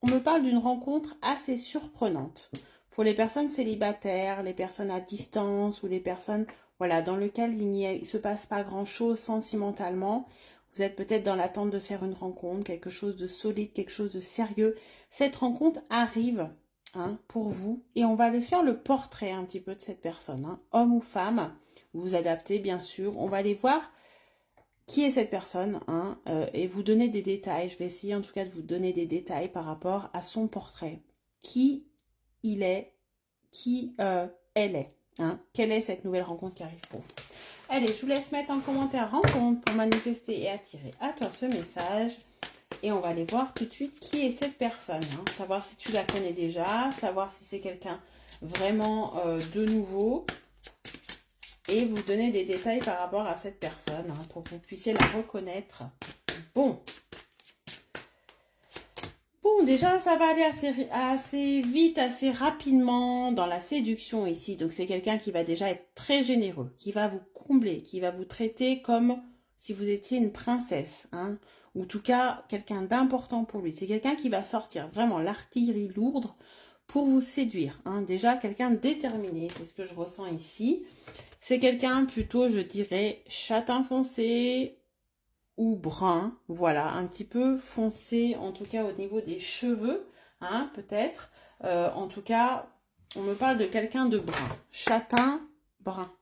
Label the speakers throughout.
Speaker 1: on me parle d'une rencontre assez surprenante. Pour les personnes célibataires, les personnes à distance ou les personnes voilà, dans lesquelles il ne se passe pas grand-chose sentimentalement, vous êtes peut-être dans l'attente de faire une rencontre, quelque chose de solide, quelque chose de sérieux. Cette rencontre arrive pour vous et on va aller faire le portrait un petit peu de cette personne, homme ou femme. Vous vous adaptez bien sûr, on va aller voir qui est cette personne et vous donner des détails. Je vais essayer en tout cas de vous donner des détails par rapport à son portrait. Qui il est, qui elle est. Quelle est cette nouvelle rencontre qui arrive pour vous? Allez, je vous laisse mettre en commentaire rencontre pour manifester et attirer à toi ce message. Et on va aller voir tout de suite qui est cette personne. Savoir si tu la connais déjà, savoir si c'est quelqu'un vraiment de nouveau. Et vous donner des détails par rapport à cette personne pour que vous puissiez la reconnaître. Bon, déjà, ça va aller assez vite, assez rapidement dans la séduction ici. Donc, c'est quelqu'un qui va déjà être très généreux, qui va vous combler, qui va vous traiter comme si vous étiez une princesse. Ou en tout cas, quelqu'un d'important pour lui. C'est quelqu'un qui va sortir vraiment l'artillerie lourde pour vous séduire. Déjà, quelqu'un de déterminé, c'est ce que je ressens ici. C'est quelqu'un plutôt, je dirais, châtain foncé ou brun, voilà, un petit peu foncé, en tout cas au niveau des cheveux, peut-être. En tout cas, on me parle de quelqu'un de brun, châtain, brun.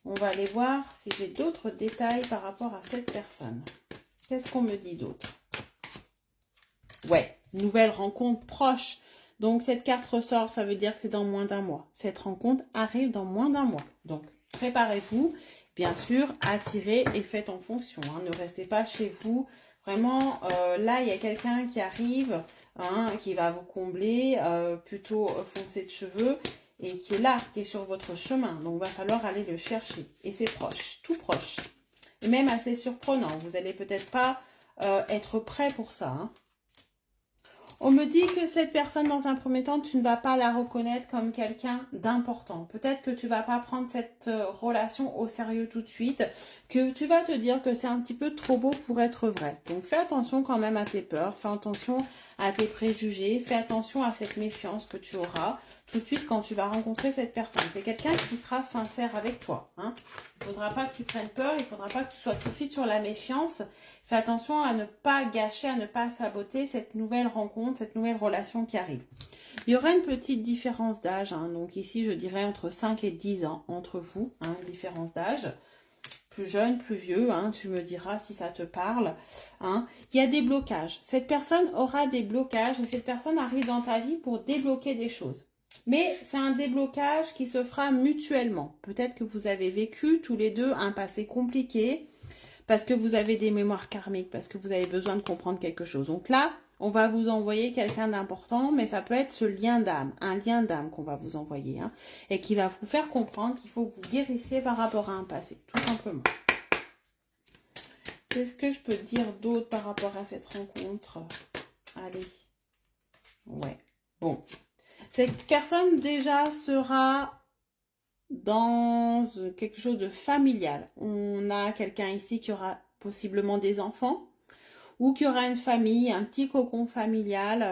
Speaker 1: On va aller voir si j'ai d'autres détails par rapport à cette personne. Qu'est-ce qu'on me dit d'autre? Ouais, nouvelle rencontre proche. Donc, cette carte ressort, ça veut dire que c'est dans moins d'un mois. Cette rencontre arrive dans moins d'un mois. Donc, préparez-vous. Bien sûr, attirez et faites en fonction. Ne restez pas chez vous. Vraiment, là, il y a quelqu'un qui arrive, qui va vous combler, plutôt foncé de cheveux, et qui est là, qui est sur votre chemin. Donc, il va falloir aller le chercher. Et c'est proche, tout proche. Et même assez surprenant. Vous n'allez peut-être pas être prêt pour ça. On me dit que cette personne, dans un premier temps, tu ne vas pas la reconnaître comme quelqu'un d'important. Peut-être que tu ne vas pas prendre cette relation au sérieux tout de suite, que tu vas te dire que c'est un petit peu trop beau pour être vrai. Donc, fais attention quand même à tes peurs, fais attention à tes préjugés, fais attention à cette méfiance que tu auras tout de suite quand tu vas rencontrer cette personne. C'est quelqu'un qui sera sincère avec toi. Il ne faudra pas que tu prennes peur, il ne faudra pas que tu sois tout de suite sur la méfiance. Fais attention à ne pas gâcher, à ne pas saboter cette nouvelle rencontre, cette nouvelle relation qui arrive. Il y aura une petite différence d'âge. Donc ici, je dirais entre 5 et 10 ans entre vous. Une différence d'âge. Plus jeune, plus vieux. Tu me diras si ça te parle. Il y a des blocages. Cette personne aura des blocages et cette personne arrive dans ta vie pour débloquer des choses. Mais c'est un déblocage qui se fera mutuellement. Peut-être que vous avez vécu tous les deux un passé compliqué, parce que vous avez des mémoires karmiques, parce que vous avez besoin de comprendre quelque chose. Donc là, on va vous envoyer quelqu'un d'important, mais ça peut être ce lien d'âme, un lien d'âme qu'on va vous envoyer, et qui va vous faire comprendre qu'il faut que vous guérissiez par rapport à un passé, tout simplement. Qu'est-ce que je peux dire d'autre par rapport à cette rencontre? Allez. Ouais. Bon. Cette personne déjà sera dans quelque chose de familial. On a quelqu'un ici qui aura possiblement des enfants ou qui aura une famille, un petit cocon familial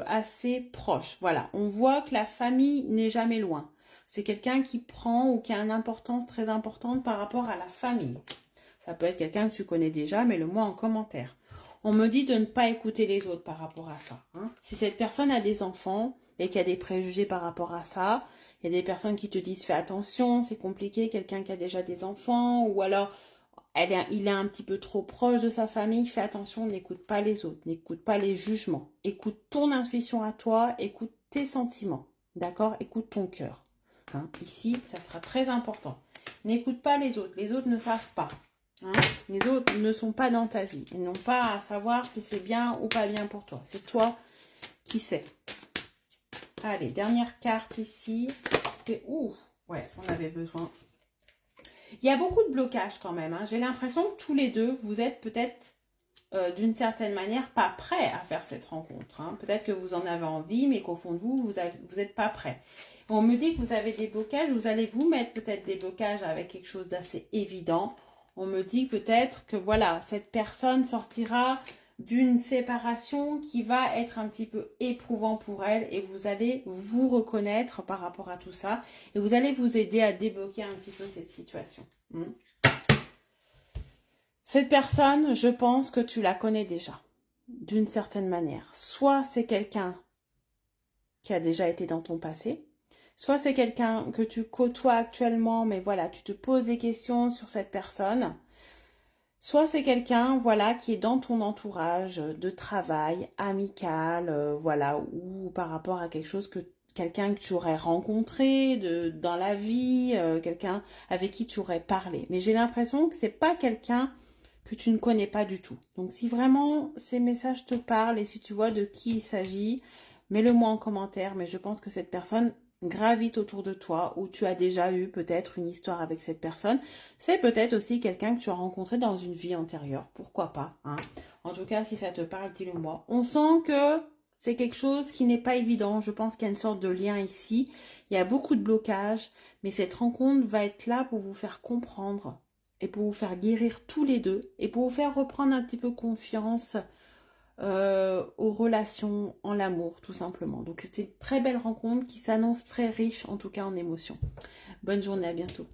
Speaker 1: assez proche. Voilà, on voit que la famille n'est jamais loin. C'est quelqu'un qui prend ou qui a une importance très importante par rapport à la famille. Ça peut être quelqu'un que tu connais déjà, mais le-moi en commentaire. On me dit de ne pas écouter les autres par rapport à ça. Si cette personne a des enfants et qu'il y a des préjugés par rapport à ça, il y a des personnes qui te disent fais attention, c'est compliqué, quelqu'un qui a déjà des enfants, ou alors il est un petit peu trop proche de sa famille, fais attention, n'écoute pas les autres, n'écoute pas les jugements. Écoute ton intuition à toi, écoute tes sentiments, d'accord? Écoute ton cœur. Ici, ça sera très important. N'écoute pas les autres ne savent pas. Les autres ne sont pas dans ta vie. Ils n'ont pas à savoir si c'est bien ou pas bien pour toi. C'est toi qui sais. Allez, dernière carte ici. Et, ouais, on avait besoin. Il y a beaucoup de blocages quand même. J'ai l'impression que tous les deux, vous êtes peut-être d'une certaine manière pas prêts à faire cette rencontre. Peut-être que vous en avez envie, mais qu'au fond de vous, vous n'êtes pas prêts. On me dit que vous avez des blocages. Vous allez vous mettre peut-être des blocages avec quelque chose d'assez évident. On me dit peut-être que voilà, cette personne sortira d'une séparation qui va être un petit peu éprouvant pour elle et vous allez vous reconnaître par rapport à tout ça et vous allez vous aider à débloquer un petit peu cette situation. Cette personne, je pense que tu la connais déjà, d'une certaine manière. Soit c'est quelqu'un qui a déjà été dans ton passé, soit c'est quelqu'un que tu côtoies actuellement, mais voilà, tu te poses des questions sur cette personne. Soit c'est quelqu'un, voilà, qui est dans ton entourage de travail, amical, voilà, ou par rapport à quelque chose quelqu'un que tu aurais rencontré dans la vie, quelqu'un avec qui tu aurais parlé. Mais j'ai l'impression que c'est pas quelqu'un que tu ne connais pas du tout. Donc si vraiment ces messages te parlent et si tu vois de qui il s'agit, mets-le moi en commentaire, mais je pense que cette personne gravite autour de toi ou tu as déjà eu peut-être une histoire avec cette personne. C'est peut-être aussi quelqu'un que tu as rencontré dans une vie antérieure. Pourquoi pas, hein? En tout cas, si ça te parle, dis-le moi. On sent que c'est quelque chose qui n'est pas évident. Je pense qu'il y a une sorte de lien ici. Il y a beaucoup de blocages, mais cette rencontre va être là pour vous faire comprendre et pour vous faire guérir tous les deux et pour vous faire reprendre un petit peu confiance aux relations, en l'amour, tout simplement. Donc, c'était une très belle rencontre qui s'annonce très riche, en tout cas en émotions. Bonne journée, à bientôt.